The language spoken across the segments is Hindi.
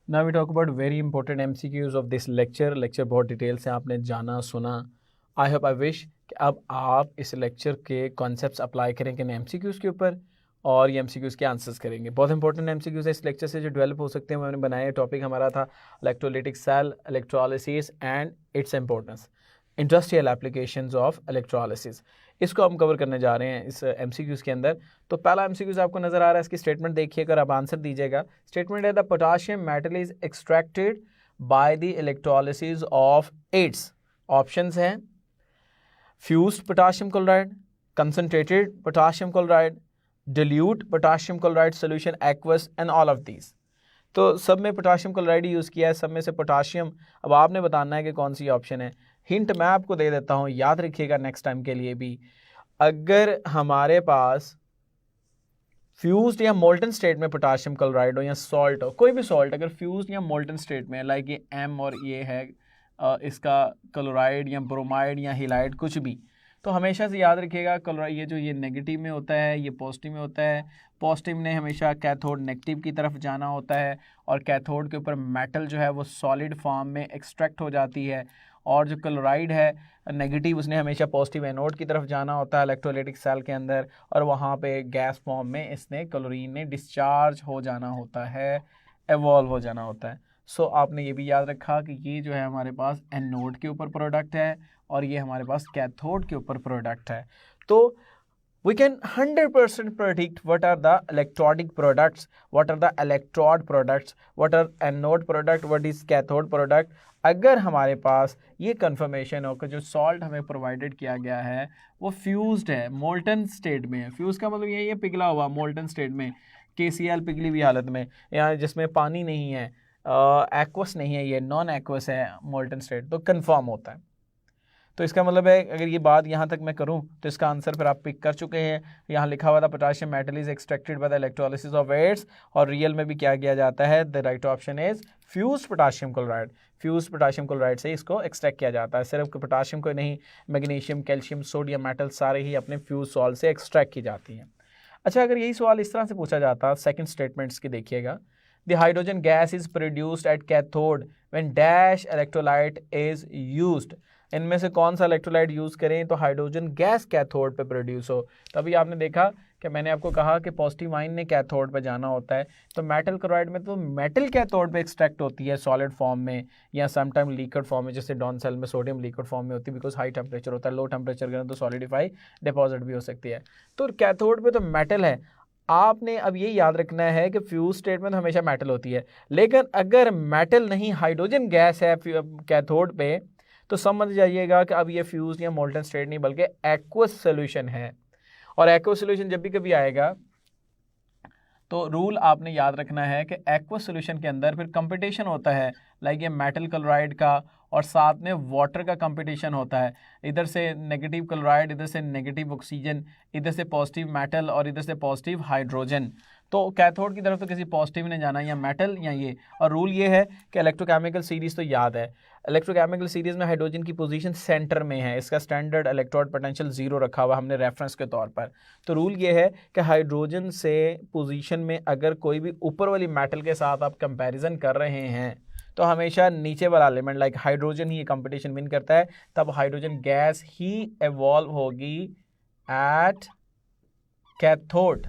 Now we talk about very important MCQs of this lecture. Lecture बहुत डिटेल से आपने जाना सुना। आई होप आई विश कि अब आप इस लेक्चर के कॉन्सेप्ट्स अप्लाई करें कि एमसीक्यूज के ऊपर और ये एमसीक्यूज के आंसर्स करेंगे। बहुत इंपॉर्टेंट एमसीक्यूज है इस लेक्चर से जो डेवलप हो सकते हैं। मैंने बनाया टॉपिक हमारा था electrolytic cell, electrolysis and its importance, industrial applications of electrolysis. इसको हम कवर करने जा रहे हैं इस एमसीक्यूज के अंदर। तो पहला एमसीक्यूज आपको नजर आ रहा है, इसकी स्टेटमेंट देखिए, अगर आप आंसर दीजिएगा। स्टेटमेंट है the potassium metal is extracted by the electrolysis of its. Options हैं fused potassium chloride, concentrated potassium chloride, dilute potassium chloride solution, aqueous and all of these. तो सब में पोटाशियम क्लोराइड यूज़ किया है, सब में से पोटाशियम। अब आपने बताना है कि कौन सी ऑप्शन है। हिंट मैं आपको दे देता हूँ, याद रखिएगा नेक्स्ट टाइम के लिए भी। अगर हमारे पास फ्यूज्ड या मोल्टन स्टेट में पोटाशियम क्लोराइड हो या सॉल्ट हो, कोई भी सॉल्ट अगर फ्यूज्ड या मोल्टन स्टेट में, लाइक ये एम और ये है इसका क्लोराइड या ब्रोमाइड या हिलाइड कुछ भी, तो हमेशा से याद रखिएगा क्लोराइड ये जो ये नेगेटिव में होता है, ये पॉजिटिव में होता है। पॉजिटिव ने हमेशा कैथोड नेगेटिव की तरफ जाना होता है और कैथोड के ऊपर मेटल जो है वो सॉलिड फॉर्म में एक्सट्रैक्ट हो जाती है। और जो क्लोराइड है नेगेटिव, उसने हमेशा पॉजिटिव एनोड की तरफ जाना होता है इलेक्ट्रोलाइटिक सेल के अंदर, और वहाँ पे गैस फॉर्म में इसने क्लोरीन ने डिस्चार्ज हो जाना होता है, एवॉल्व हो जाना होता है। सो आपने ये भी याद रखा कि ये जो है हमारे पास एनोड के ऊपर प्रोडक्ट है और ये हमारे पास कैथोड के ऊपर प्रोडक्ट है। तो we can 100% predict what are the electrodic products, what are the electrode products, what are anode product, what is cathode product। अगर हमारे पास ये कंफर्मेशन हो कि जो सॉल्ट हमें प्रोवाइडेड किया गया है वो फ्यूज्ड है, मोल्टन स्टेट में है। फ्यूज का मतलब ये पिघला हुआ मोल्टन स्टेट में, KCl पिघली हुई हालत में, या जिसमें पानी नहीं है, एक्वस नहीं है, ये नॉन एक्वस है मोल्टन स्टेट, तो कंफर्म होता है। तो इसका मतलब है अगर ये बात यहाँ तक मैं करूँ तो इसका आंसर फिर आप पिक कर चुके हैं। यहाँ लिखा हुआ था potassium metal is extracted by the electrolysis of its, और रियल में भी क्या किया जाता है, the right option is fused potassium chloride. Fused potassium chloride से इसको एक्सट्रैक्ट किया जाता है। सिर्फ पोटाशियम को नहीं, मैग्नीशियम, कैल्शियम, सोडियम मेटल सारे ही अपने फ्यूज सॉल्ट से एक्सट्रैक्ट की जाती हैं। अच्छा, अगर यही सवाल इस तरह से पूछा जाता, सेकंड स्टेटमेंट्स की देखिएगा, the hydrogen gas is produced at cathode when dash electrolyte is used. इनमें से कौन सा इलेक्ट्रोलाइट यूज़ करें तो हाइड्रोजन गैस कैथोड पे प्रोड्यूस हो। तभी आपने देखा कि मैंने आपको कहा कि पॉजिटिव आयन ने कैथोड पे जाना होता है। तो मेटल क्लोराइड में तो मेटल कैथोड पे एक्सट्रैक्ट होती है सॉलिड फॉर्म में या समटाइम लिक्विड फॉर्म में, जैसे डॉन सेल में सोडियम लिक्विड फॉर्म में होती है, बिकॉज हाई टेम्परेचर होता है। लो टेम्परेचर करें तो सॉलिडिफाई डिपॉजिट भी हो सकती है। तो कैथोड पे तो मेटल है। आपने अब ये याद रखना है कि फ्यूज स्टेट में तो हमेशा मेटल होती है, लेकिन अगर मेटल नहीं हाइड्रोजन गैस है कैथोड पे, तो समझ जाइएगा कि अब ये फ्यूज या मोल्टन स्टेट नहीं बल्कि एक्वस सॉल्यूशन है। और एक्वस सॉल्यूशन जब भी कभी आएगा तो रूल आपने याद रखना है कि एक्वस सॉल्यूशन के अंदर फिर कंपटीशन होता है, लाइक ये मेटल क्लोराइड का और साथ में वाटर का कंपटीशन होता है। इधर से नेगेटिव क्लोराइड, इधर से नेगेटिव ऑक्सीजन, इधर से पॉजिटिव मेटल और इधर से पॉजिटिव हाइड्रोजन। तो कैथोड की तरफ तो किसी पॉजिटिव ने जाना, या मेटल या ये। और रूल ये है कि इलेक्ट्रोकेमिकल सीरीज तो याद है, इलेक्ट्रोकेमिकल सीरीज में हाइड्रोजन की पोजीशन सेंटर में है, इसका स्टैंडर्ड इलेक्ट्रोड पोटेंशियल 0 रखा हुआ हमने रेफरेंस के तौर पर। तो रूल ये है कि हाइड्रोजन से पोजीशन में अगर कोई भी ऊपर वाली मेटल के साथ आप कंपैरिजन कर रहे हैं तो हमेशा नीचे वाला एलिमेंट लाइक हाइड्रोजन ही ये कंपटीशन विन करता है। तब हाइड्रोजन गैस ही एवॉल्व होगी एट कैथोड।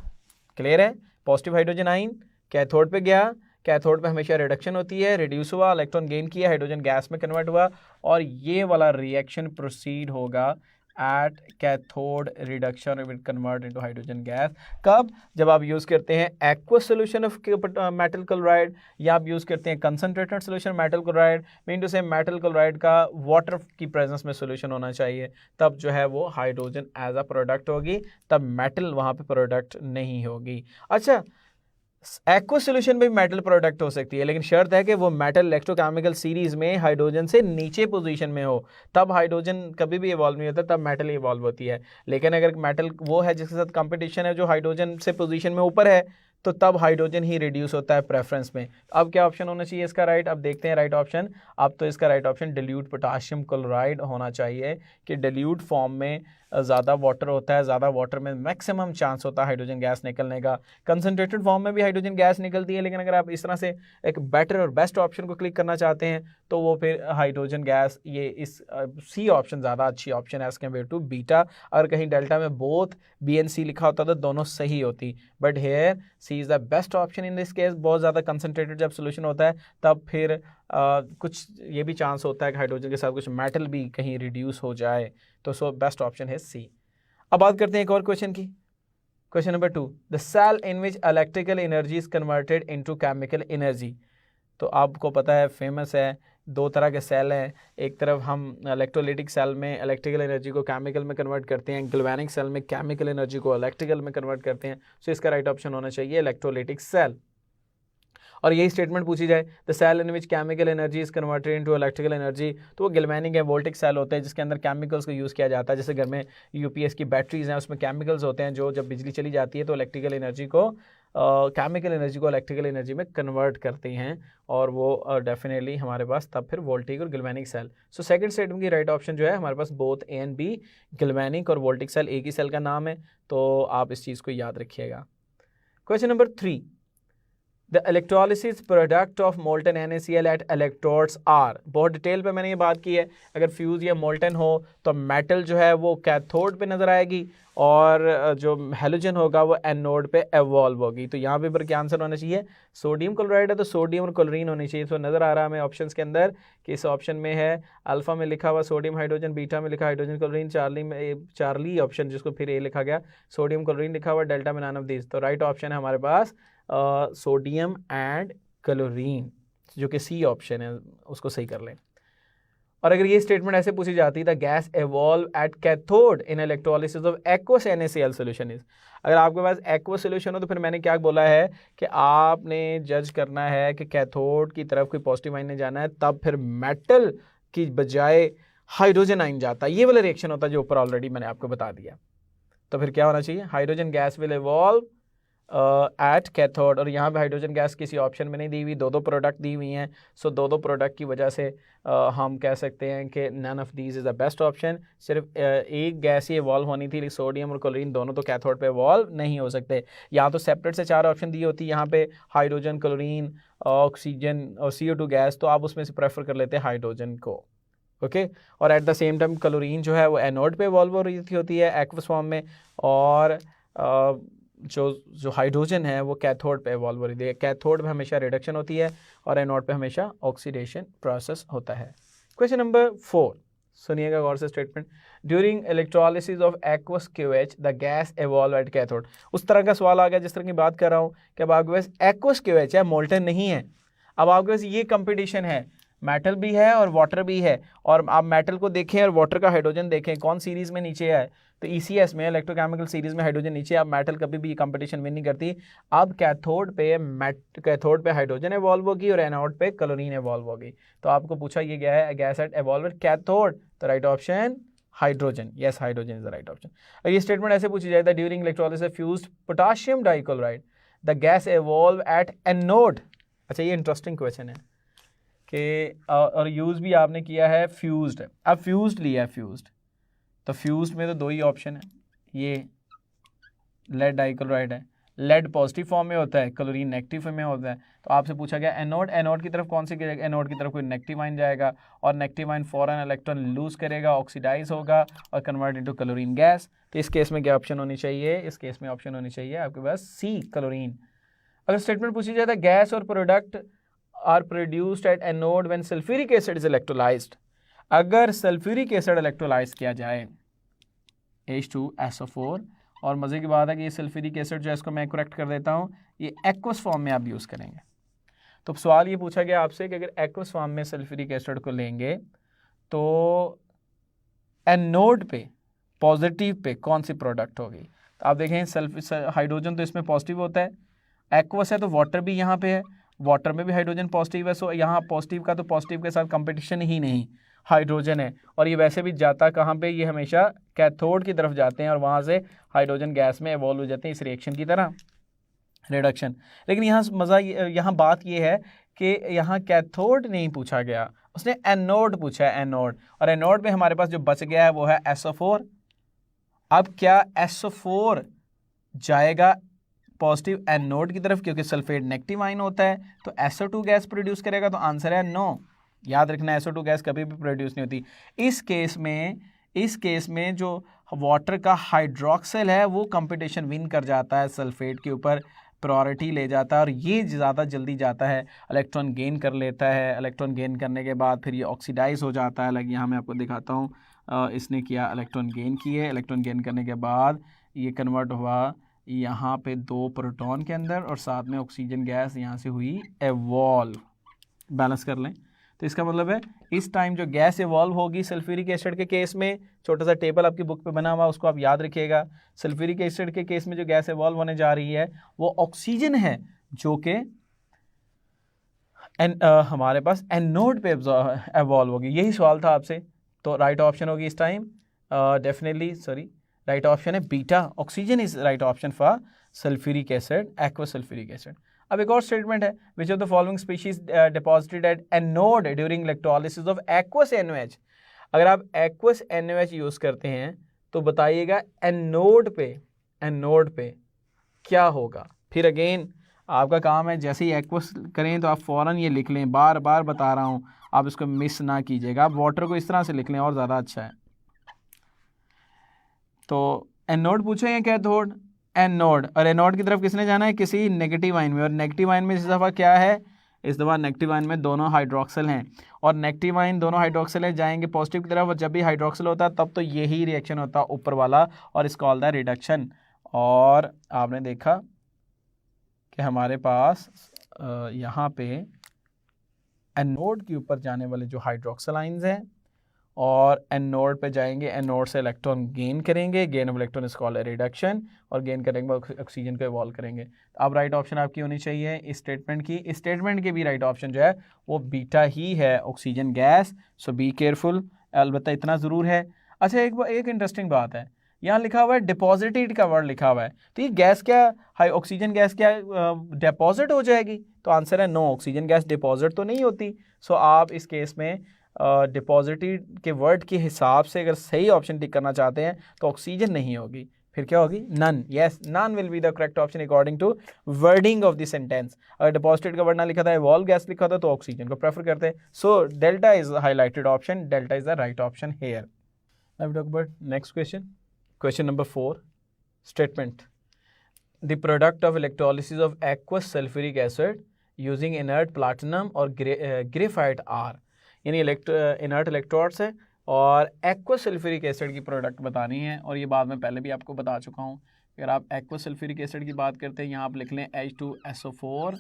क्लियर है? पॉजिटिव हाइड्रोजन आइन कैथोड पे गया, कैथोड पे हमेशा रिडक्शन होती है, रिड्यूस हुआ, इलेक्ट्रॉन गेन किया, हाइड्रोजन गैस में कन्वर्ट हुआ, और ये वाला रिएक्शन प्रोसीड होगा at cathode reduction will convert into hydrogen gas. कब? जब आप यूज़ करते हैं aqueous solution of metal chloride, या आप यूज़ करते हैं concentrated solution metal chloride. Mean to से मेटल क्लोराइड का वाटर की प्रेजेंस में सॉल्यूशन होना चाहिए, तब जो है वो हाइड्रोजन एज अ प्रोडक्ट होगी, तब मेटल वहाँ पे प्रोडक्ट नहीं होगी। अच्छा, एक्वस सॉल्यूशन में भी मेटल प्रोडक्ट हो सकती है, लेकिन शर्त है कि वो मेटल इलेक्ट्रोकेमिकल सीरीज में हाइड्रोजन से नीचे पोजीशन में हो, तब हाइड्रोजन कभी भी इवॉल्व नहीं होता, तब मेटल इवॉल्व होती है। लेकिन अगर मेटल वो है जिसके साथ कंपटीशन है जो हाइड्रोजन से पोजीशन में ऊपर है, तो तब हाइड्रोजन ही रिड्यूस होता है प्रेफरेंस में। अब क्या ऑप्शन होना चाहिए इसका राइट? अब देखते हैं राइट ऑप्शन। अब तो इसका right option dilute potassium chloride होना चाहिए कि डिल्यूट फॉर्म में ज़्यादा वाटर होता है, ज़्यादा वाटर में मैक्सिमम चांस होता है हाइड्रोजन गैस निकलने का। कंसनट्रेटेड फॉर्म में भी हाइड्रोजन गैस निकलती है, लेकिन अगर आप इस तरह से एक बेटर और बेस्ट ऑप्शन को क्लिक करना चाहते हैं तो वो फिर हाइड्रोजन गैस, ये इस सी ऑप्शन ज़्यादा अच्छी ऑप्शन है एज़ कम्पेयर टू बीटा। अगर कहीं डेल्टा में बोथ बी एंड सी लिखा होता तो दोनों सही होती, but here C is the best option in this case. बहुत ज़्यादा कंसनट्रेटेड जब सोल्यूशन होता है तब फिर कुछ ये भी चांस होता है कि हाइड्रोजन के साथ कुछ मेटल भी कहीं रिड्यूस हो जाए, तो सो बेस्ट ऑप्शन है सी। अब बात करते हैं एक और क्वेश्चन की। Question number 2, the cell in which electrical energy is converted into chemical energy. तो आपको पता है, फेमस है, दो तरह के सेल हैं। एक तरफ हम इलेक्ट्रोलाइटिक सेल में इलेक्ट्रिकल एनर्जी को केमिकल में कन्वर्ट करते हैं, गैल्वेनिक सेल में केमिकल एनर्जी को इलेक्ट्रिकल में कन्वर्ट करते हैं। सो इसका राइट ऑप्शन होना चाहिए इलेक्ट्रोलाइटिक सेल। और यही स्टेटमेंट पूछी जाए, the cell in which chemical energy is converted into electrical energy, तो वो गैल्वेनिक है, वोल्टिक सेल होते हैं जिसके अंदर केमिकल्स को यूज़ किया जाता है। जैसे घर में यूपीएस की बैटरीज हैं, उसमें केमिकल्स होते हैं जो जब बिजली चली जाती है तो इलेक्ट्रिकल एनर्जी को केमिकल एनर्जी को इलेक्ट्रिकल एनर्जी में कन्वर्ट करते हैं, और वो डेफिनेटली हमारे पास तब फिर वोल्टिक और galvanic cell. So second statement की राइट ऑप्शन जो है हमारे पास both A and B, galvanic और वोल्टिक सेल एक ही सेल का नाम है, तो आप इस चीज़ को याद रखिएगा। Question number 3, the electrolysis product of molten NaCl at electrodes are. बहुत डिटेल पे मैंने ये बात की है, अगर फ्यूज़ या मोल्टन हो तो मेटल जो है वो कैथोड पे नज़र आएगी और जो हेलोजन होगा वो एनोड पे एवॉल्व होगी। तो यहाँ पे क्या आंसर होना चाहिए, सोडियम क्लोराइड है तो सोडियम और क्लोरीन होनी चाहिए। तो नज़र आ रहा है हमें ऑप्शंस के अंदर कि इस ऑप्शन में है अल्फ़ा में लिखा हुआ सोडियम हाइड्रोजन, बीटा में लिखा हाइड्रोजन क्लोरीन, चार्ली ऑप्शन जिसको फिर ए लिखा गया सोडियम क्लोरीन लिखा हुआ, डेल्टा में नन ऑफ दिस। तो राइट ऑप्शन है हमारे पास सोडियम एंड क्लोरीन, जो कि सी ऑप्शन है, उसको सही कर लें। और अगर ये स्टेटमेंट ऐसे पूछी जाती है, the gas evolve at cathode in electrolysis of aqueous NaCl solution is. अगर आपके पास एक्वस सोल्यूशन हो तो फिर मैंने क्या बोला है कि आपने जज करना है कि कैथोड की तरफ कोई पॉजिटिव आइन जाना है, तब फिर मेटल की बजाय हाइड्रोजन आइन जाता है। ये वाला रिएक्शन होता है जो ऊपर ऑलरेडी मैंने आपको बता दिया। तो फिर क्या होना चाहिए, hydrogen gas will evolve at cathode, और यहाँ पे हाइड्रोजन गैस किसी ऑप्शन में नहीं दी हुई, दो प्रोडक्ट दी हुई हैं। सो दो प्रोडक्ट की वजह से हम कह सकते हैं कि none of these is the best option. सिर्फ एक गैस ही इवॉल्व होनी थी, सोडियम और क्लोरीन दोनों तो कैथोड पे इवॉल्व नहीं हो सकते। या तो सेपरेट से 4 ऑप्शन दी होती, यहाँ पे हाइड्रोजन, क्लोरीन, ऑक्सीजन और CO2 गैस, तो आप उसमें से प्रेफर कर लेते हैं हाइड्रोजन को। ओके और at the same time chlorine जो है वो एनोड पे इवॉल्व हो रही होती है एक्वस फॉर्म में, और जो हाइड्रोजन है वो कैथोड पे इवॉल्व हो रही है। कैथोड में हमेशा रिडक्शन होती है और एनोड पे हमेशा ऑक्सीडेशन प्रोसेस होता है। क्वेश्चन नंबर 4, सुनिएगा गौर से statement, during electrolysis of aqueous QH the gas evolve at cathode. उस तरह का सवाल आ गया जिस तरह की बात कर रहा हूँ कि अब आपके पास एक्वस QH है, मोल्टन नहीं है। अब आपके पास ये कंपटीशन है, मेटल भी है और वाटर भी है, और आप मेटल को देखें और वाटर का हाइड्रोजन देखें, कौन सीरीज में नीचे है, तो ECS में इलेक्ट्रोकेमिकल सीरीज में हाइड्रोजन नीचे। अब मेटल कभी भी कंपटीशन विन नहीं करती। अब कैथोड पे हाइड्रोजन इवॉल्व होगी और एनोड पे क्लोरीन इवॉल्व होगी। तो आपको पूछा ये गया है gas at evolve at cathode, तो right option hydrogen, yes hydrogen is the right option. और ये स्टेटमेंट ऐसे पूछी जाए, during electrolysis fused potassium dichloride the gas evolve at anode. अच्छा ये इंटरेस्टिंग क्वेश्चन है कि और यूज़ भी आपने किया है फ्यूज्ड। अब फ्यूज्ड लिया है, फ्यूज्ड तो फ्यूज्ड में तो 2 ही ऑप्शन है, ये लेड डाइक्लोराइड है, लेड पॉजिटिव फॉर्म में होता है, क्लोरीन नेगेटिव फॉर्म में होता है। तो आपसे पूछा गया एनोड, एनोड की तरफ कौन सी गिरेगा, एनोड की तरफ कोई नेगेटिव आइन जाएगा और नेगेटिव आइन फॉरन इलेक्ट्रॉन लूज करेगा, ऑक्सीडाइज होगा और कन्वर्ट इनटू क्लोरीन गैस। तो इस केस में क्या ऑप्शन होनी चाहिए, इस केस में ऑप्शन होनी चाहिए आपके पास सी क्लोरीन। अगर स्टेटमेंट पूछी जाए था गैस और product are produced at anode when sulphuric acid is electrolysed, अगर सल्फ्यूरिक एसिड इलेक्ट्रोलाइज किया जाए H2SO4, और मज़े की बात है कि ये सल्फ्यूरिक एसिड जो है इसको मैं करेक्ट कर देता हूँ, ये एक्वस फॉर्म में आप यूज़ करेंगे। तो सवाल ये पूछा गया आपसे कि अगर एक्वस फॉर्म में सल्फ्यूरिक एसिड को लेंगे तो एनोड पे पॉजिटिव पे कौन सी प्रोडक्ट होगी। तो आप देखें हाइड्रोजन तो इसमें पॉजिटिव होता है, एक्वस है तो वाटर भी यहाँ पे है, वाटर में भी हाइड्रोजन पॉजिटिव है। सो यहाँ पॉजिटिव का तो पॉजिटिव के साथ कंपटीशन ही नहीं, हाइड्रोजन है, और ये वैसे भी जाता कहाँ पे, ये हमेशा कैथोड की तरफ जाते हैं और वहाँ से हाइड्रोजन गैस में इवॉल्व हो जाते हैं इस रिएक्शन की तरह, रिडक्शन। लेकिन यहाँ बात ये है कि यहाँ कैथोड नहीं पूछा गया, उसने एनोड पूछा है, एनोड, और एनोड में हमारे पास जो बच गया है वो है SO4, अब क्या SO4 जाएगा पॉजिटिव एनोड की तरफ, क्योंकि सल्फेट नेगेटिव आयन होता है, तो SO2 गैस प्रोड्यूस करेगा, तो आंसर है नो। याद रखना SO2 गैस कभी भी प्रोड्यूस नहीं होती। इस केस में जो वाटर का हाइड्रोक्सिल है वो कंपटीशन विन कर जाता है, सल्फेट के ऊपर प्रायोरिटी ले जाता है और ये ज़्यादा जल्दी जाता है, इलेक्ट्रॉन गेन कर लेता है। इलेक्ट्रॉन गेन करने के बाद फिर ये ऑक्सीडाइज हो जाता है। लाइक यहाँ मैं आपको दिखाता हूँ, इसने किया इलेक्ट्रॉन गेन किए, इलेक्ट्रॉन गेन करने के बाद ये कन्वर्ट हुआ यहाँ पे 2 प्रोटॉन के अंदर और साथ में ऑक्सीजन गैस यहाँ से हुई एवॉल्व। बैलेंस कर लें तो इसका मतलब है इस टाइम जो गैस एवॉल्व होगी सल्फ्यूरिक एसिड के केस में, छोटा सा टेबल आपकी बुक पे बना हुआ उसको आप याद रखिएगा। सल्फ्यूरिक एसिड के केस में जो गैस एवॉल्व होने जा रही है वो ऑक्सीजन है, जो कि हमारे पास एनोड पे एवॉल्व होगी। यही सवाल था आपसे, तो राइट ऑप्शन होगी इस time definitely, sorry, right option है beta, oxygen is right option for sulphuric acid, aqueous sulphuric acid. अब एक और स्टेटमेंट है, which of the following species deposited at anode during electrolysis of aqueous NaOH। अगर आप एक्वस NaOH यूज करते हैं तो बताइएगा एनोड पे क्या होगा। फिर अगेन आपका काम है, जैसे ही एक्वस करें तो आप फ़ौरन ये लिख लें, बार बार बता रहा हूँ, आप इसको मिस ना कीजिएगा। आप वाटर को इस तरह से लिख लें और ज़्यादा अच्छा है। तो एनोड पूछे या कैथोड, एनोड, और एनोड की तरफ किसने जाना है, किसी नेगेटिव आयन में, और नेगेटिव आयन में इस दफ़ा क्या है, इस दफ़ा नेगेटिव आयन में दोनों हाइड्रोक्सिल हैं, और नेगेटिव आयन दोनों हाइड्रोक्सिल है जाएंगे पॉजिटिव की तरफ, और जब भी हाइड्रोक्सिल होता है तब तो यही रिएक्शन होता है ऊपर वाला, और इसका कॉल्ड है रिडक्शन। और आपने देखा कि हमारे पास यहाँ पे एनोड के ऊपर जाने वाले जो हाइड्रोक्सिल आयंस हैं और एनोड पे जाएंगे, एनोड से इलेक्ट्रॉन गेन करेंगे, gain of electron is called reduction, और गेन करेंगे ऑक्सीजन को इवॉल्व करेंगे। तो अब राइट ऑप्शन आपकी होनी चाहिए इस स्टेटमेंट की भी राइट ऑप्शन जो है वो बीटा ही है, oxygen gas. So be careful, अलबत्ता इतना ज़रूर है। अच्छा, एक इंटरेस्टिंग बात है, यहाँ लिखा हुआ है डिपॉजिटेड का वर्ड लिखा हुआ है, तो ये गैस क्या, हाई ऑक्सीजन गैस क्या डिपॉजिट हो जाएगी, तो आंसर है नो, ऑक्सीजन गैस डिपॉजिट तो नहीं होती। सो आप इस केस में डिपॉजिटेड के वर्ड के हिसाब से अगर सही ऑप्शन टिक करना चाहते हैं तो ऑक्सीजन नहीं होगी, फिर क्या होगी, none. Yes, none will be the correct option according to wording of the sentence. अगर डिपॉजिटेड का वर्ड ना लिखा था, इवॉल्व गैस लिखा था, तो ऑक्सीजन को प्रेफर करते हैं। So delta is highlighted option, delta is the right option here. Now we talk about next question, question number 4 statement, the product of electrolysis of aqueous sulphuric acid using inert platinum और ग्रेफाइट आर, यानी इनर्ट इलेक्ट्रोड्स है और एक्वस सल्फ्यूरिक एसिड की प्रोडक्ट बतानी है। और ये बात मैं पहले भी आपको बता चुका हूँ, अगर आप एक्वस सल्फ्यूरिक एसिड की बात करते हैं, यहाँ आप लिख लें H2SO4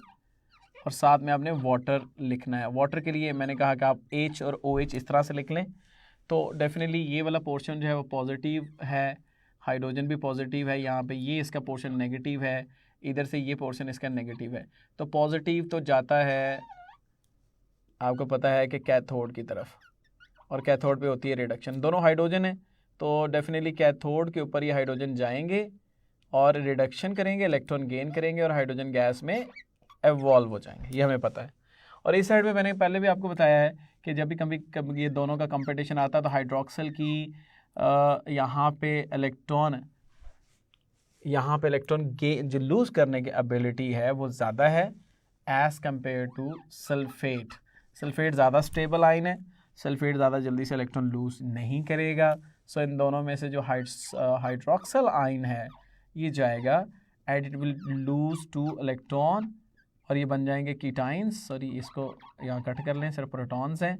और साथ में आपने वाटर लिखना है। वाटर के लिए मैंने कहा कि आप H और OH इस तरह से लिख लें, तो डेफिनेटली ये वाला पोर्शन जो है वो पॉजिटिव है, हाइड्रोजन भी पॉजिटिव है, यहाँ पे ये इसका पोर्शन नेगेटिव है, इधर से ये पोर्शन इसका नेगेटिव है, तो पॉजिटिव तो जाता है आपको पता है कि कैथोड की तरफ, और कैथोड पे होती है रिडक्शन, दोनों हाइड्रोजन है, तो डेफिनेटली कैथोड के ऊपर ये हाइड्रोजन जाएंगे और रिडक्शन करेंगे, इलेक्ट्रॉन गेन करेंगे और हाइड्रोजन गैस में एवॉल्व हो जाएंगे, ये हमें पता है। और इस साइड पे मैंने पहले भी आपको बताया है कि जब भी कभी ये दोनों का कंपटीशन आता है तो हाइड्रोक्सिल की यहाँ पे इलेक्ट्रॉन गेन जो लूज़ करने की एबिलिटी है वो ज़्यादा है as compare to sulphate. Sulphate ज़्यादा स्टेबल आयन है, सल्फेट ज़्यादा जल्दी से इलेक्ट्रॉन लूज़ नहीं करेगा। सो इन दोनों में से जो हाइड्रोक्सिल आयन है ये जाएगा and it will lose 2 electron और ये बन जाएंगे कीटाइंस, सॉरी इसको यहाँ कट कर लें, सिर्फ प्रोटॉन्स हैं,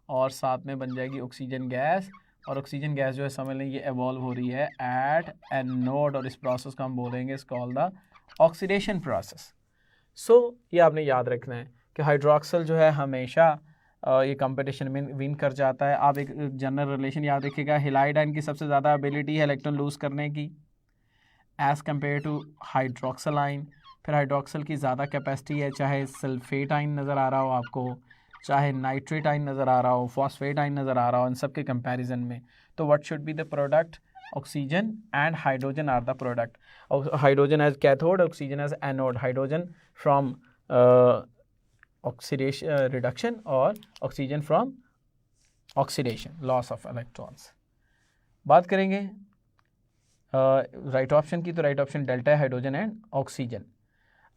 और साथ में बन जाएगी ऑक्सीजन गैस, और ऑक्सीजन गैस जो है समझ लें ये एवॉल्व हो रही है एट एनोड, और इस प्रोसेस को हम बोलेंगे is called the oxidation process. So ये आपने याद रखना है कि हाइड्रोक्सिल जो है हमेशा ये कंपटीशन में विन कर जाता है। आप एक जनरल रिलेशन याद रखिएगा, हेलाइड आयन की सबसे ज़्यादा एबिलिटी है इलेक्ट्रॉन लूज़ करने की as compare to hydroxyl ion, फिर हाइड्रोक्सिल की ज़्यादा कैपेसिटी है, चाहे सल्फेट आयन नज़र आ रहा हो आपको, चाहे नाइट्रेट आयन नज़र आ रहा हो, फॉस्फेट आयन नज़र आ रहा हो, इन सब के कंपैरिजन में। तो what should be the product, oxygen and hydrogen are the product, hydrogen as cathode, oxygen as anode, hydrogen from oxidation reduction और oxygen from oxidation loss of electrons. बात करेंगे राइट ऑप्शन की, तो राइट ऑप्शन डेल्टा है, हाइड्रोजन एंड ऑक्सीजन।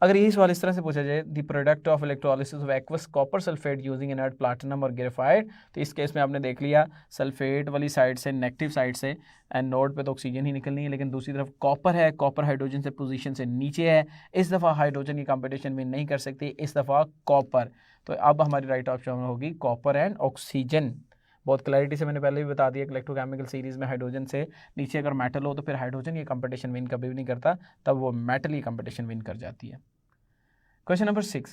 अगर यही सवाल इस तरह से पूछा जाए, the product of electrolysis of aqueous copper sulphate using inert platinum और ग्रेफाइट, तो इस केस में आपने देख लिया सल्फेट वाली साइड से, नेगेटिव साइड से एंड नोड पे तो ऑक्सीजन ही निकलनी है, लेकिन दूसरी तरफ कॉपर है, कॉपर हाइड्रोजन से पोजीशन से नीचे है, इस दफ़ा हाइड्रोजन की कंपटीशन विन नहीं कर सकती, इस दफ़ा कॉपर। तो अब हमारी राइट ऑप्शन होगी कॉपर एंड ऑक्सीजन। बहुत क्लैरिटी से मैंने पहले भी बता दिया, इलेक्ट्रोकेमिकल सीरीज़ में हाइड्रोजन से नीचे अगर मेटल हो तो फिर हाइड्रोजन ये कंपटीशन विन कभी भी नहीं करता, तब वो मेटल ही कंपटीशन विन कर जाती है। Question number 6.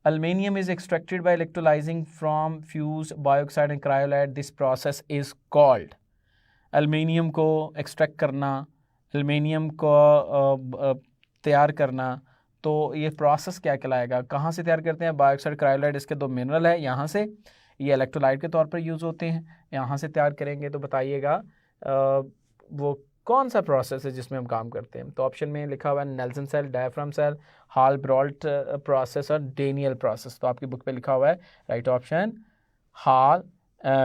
Aluminium is extracted by electrolyzing from fused bioxide and cryolite. This process is called. Aluminium को extract करना, aluminium को तैयार करना, तो ये process क्या कहलाएगा? कहाँ से तैयार करते हैं? बायोक्साइड, क्रायोलाइट, इसके दो मिनरल है, यहाँ से ये इलेक्ट्रोलाइट के तौर पर यूज़ होते हैं, यहाँ से तैयार करेंगे। तो बताइएगा वो कौन सा प्रोसेस है जिसमें हम काम करते हैं? तो ऑप्शन में लिखा हुआ है Nelson cell, diaphragm cell, Hall Heroult process और डेनियल प्रोसेस। तो आपकी बुक पे लिखा हुआ है right option Hall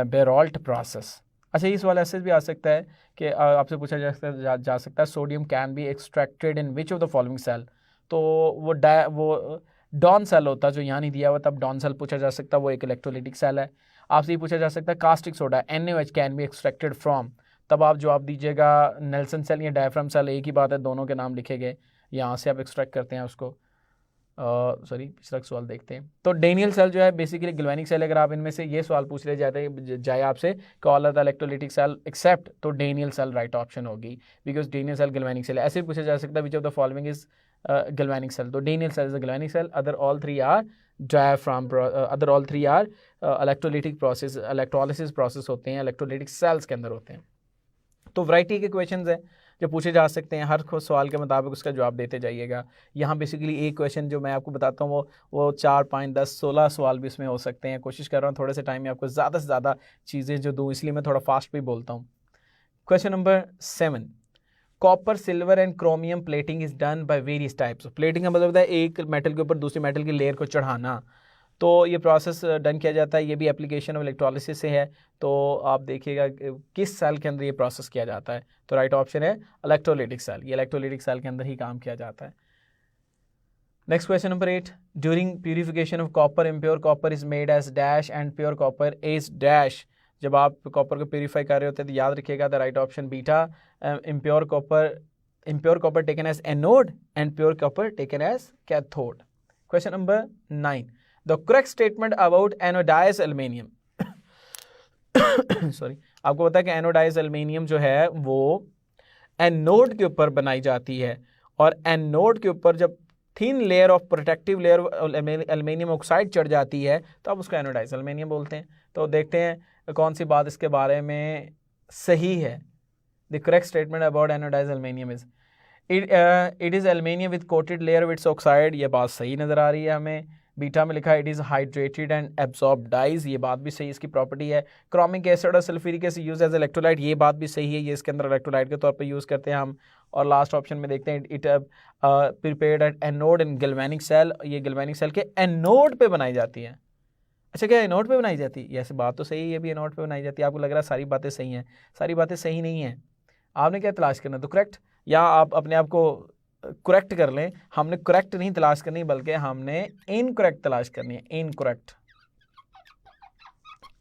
Heroult process. अच्छा, ये सवाल ऐसे भी आ सकता है कि आपसे पूछा जा सकता है sodium can be extracted in which of the following cell. तो वो डॉन सेल होता है जो यहाँ नहीं दिया हुआ, तब डॉन सेल पूछा जा सकता है, वो एक इलेक्ट्रोलिटिक सेल है। आपसे ये पूछा जा सकता है caustic soda NaOH can be extracted from, तब आप जवाब दीजिएगा नेल्सन सेल या डायफ्राम सेल, एक ही बात है, दोनों के नाम लिखे गए, यहाँ से आप एक्सट्रैक्ट करते हैं उसको। सॉरी, पिछला सवाल देखते हैं। तो डेनियल सेल जो है बेसिकली गिल्वेनिक सेल। अगर आप इनमें से ये सवाल पूछ ले जाए आपसे कि all are the electrolytic cell except, तो डेनियल सेल राइट ऑप्शन होगी, because Daniell cell galvanic cell है। ऐसे पूछा जा सकता है which of the following is galvanic cell, तो Daniell cell is a galvanic cell, other all three are diaphragm, other all three are electrolytic process, electrolysis process होते हैं, इलेक्ट्रोलिटिक सेल्स के अंदर होते हैं। तो वैरायटी के क्वेश्चंस हैं जो पूछे जा सकते हैं, हर सवाल के मुताबिक उसका जवाब देते जाइएगा। यहाँ बेसिकली एक क्वेश्चन जो मैं आपको बताता हूँ वो 4, 5, 10, 16 सवाल भी इसमें हो सकते हैं। कोशिश कर रहा हूँ थोड़े से टाइम में आपको ज़्यादा से ज़्यादा चीज़ें जो दूँ, इसलिए मैं थोड़ा फास्ट भी बोलता हूँ। Question number 7. Copper, silver and chromium plating is done by various types. Plating का मतलब होता है एक मेटल के ऊपर दूसरी मेटल की लेयर को चढ़ाना, तो ये प्रोसेस डन किया जाता है। ये भी एप्लीकेशन ऑफ इलेक्ट्रोलिसिस से है, तो आप देखिएगा किस सेल के अंदर ये प्रोसेस किया जाता है। तो राइट ऑप्शन है इलेक्ट्रोलिटिक सेल, ये इलेक्ट्रोलिटिक सेल के अंदर ही काम किया जाता है। Next question number 8. During purification of copper, impure copper is made as dash and pure copper is dash. जब आप कॉपर को प्यूरीफाई कर रहे होते हैं तो याद रखिएगा the right option beta, impure copper taken as anode and pure copper taken as cathode. Question number 9. The correct statement about anodized aluminium sorry, आपको पता है कि anodized aluminium जो है वो एनोड के ऊपर बनाई जाती है, और एनोड के ऊपर जब thin layer of protective layer aluminium oxide चढ़ जाती है तो आप उसको एनोडाइज्ड एल्युमिनियम बोलते हैं। तो देखते हैं कौन सी बात इसके बारे में सही है। The correct statement about anodized aluminium is it is aluminium with coated layer with oxide, ये बात सही नज़र आ रही है हमें। बीटा में लिखा है it is hydrated and absorb dyes, ये बात भी सही, इसकी प्रॉपर्टी है। क्रोमिक एसिड और sulphuric acid use as electrolyte, ये बात भी सही है, ये इसके अंदर इलेक्ट्रोलाइट के तौर पर यूज़ करते हैं हम। और लास्ट ऑप्शन में देखते हैं it prepared at anode in galvanic cell, ये गैल्वेनिक सेल के एनोड पे बनाई जाती है। अच्छा, क्या एनोड पे बनाई जाती है? ऐसे बात तो सही है, ये भी एनोड पे बनाई जाती है। आपको लग रहा है सारी बातें सही हैं, सारी बातें सही नहीं हैं। आपने क्या तलाश करना, तो करेक्ट, या आप अपने आप को करेक्ट कर लें। हमने करेक्ट नहीं तलाश करनी, बल्कि हमने इनकरेक्ट तलाश करनी है, इनकरेक्ट।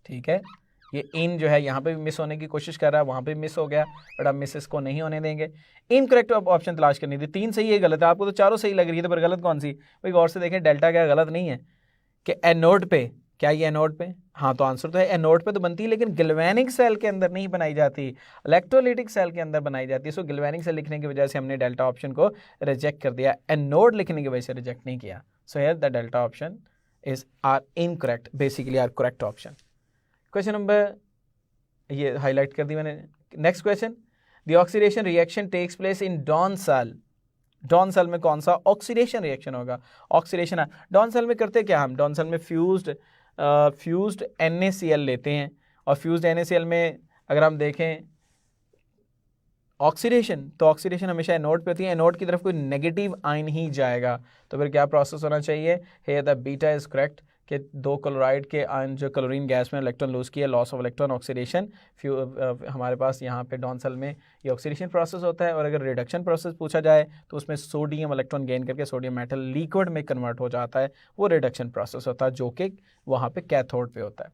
ठीक है, ये इन जो है यहाँ पे भी मिस होने की कोशिश कर रहा है, वहाँ पे भी मिस हो गया, बट हम मिस इसको नहीं होने देंगे। इनकरेक्ट ऑप्शन तलाश करनी थी। 3 सही है, गलत है। आपको तो चारों सही लग रही है, तो पर गलत कौन सी? भाई गौर से देखें, डेल्टा क्या गलत नहीं है कि एनोड पे, क्या ये एनोड पे? हाँ, तो आंसर तो है एनोड पे तो बनती है, लेकिन गैल्वेनिक सेल के अंदर नहीं बनाई जाती, इलेक्ट्रोलिटिक सेल के अंदर बनाई जाती है। सो गैल्वेनिक सेल लिखने की वजह से हमने डेल्टा ऑप्शन को रिजेक्ट कर दिया, एनोड लिखने की वजह से रिजेक्ट नहीं किया। So here the delta option is are incorrect, basically are correct option. Question number, ये हाईलाइट कर दी मैंने। Next question, the oxidation reaction takes place in Downs cell. Downs cell में कौन सा ऑक्सीडेशन रिएक्शन होगा? ऑक्सीडेशन डॉन सेल में करते क्या हम? डॉन सेल में फ्यूज्ड NaCl लेते हैं, और फ्यूज्ड NaCl में अगर हम देखें ऑक्सीडेशन, तो ऑक्सीडेशन हमेशा एनोड पे होती है, एनोड की तरफ कोई नेगेटिव आयन ही जाएगा। तो फिर क्या प्रोसेस होना चाहिए? Here the beta is correct, कि 2 क्लोराइड के आयन जो क्लोरीन गैस में इलेक्ट्रॉन लूज़ किया, लॉस ऑफ इलेक्ट्रॉन ऑक्सीडेशन, हमारे पास यहाँ पे डॉन सेल में ये ऑक्सीडेशन प्रोसेस होता है। और अगर रिडक्शन प्रोसेस पूछा जाए तो उसमें सोडियम इलेक्ट्रॉन गेन करके सोडियम मेटल लिक्विड में कन्वर्ट हो जाता है, वो रिडक्शन प्रोसेस होता है जो कि वहाँ पे कैथोड पे होता है।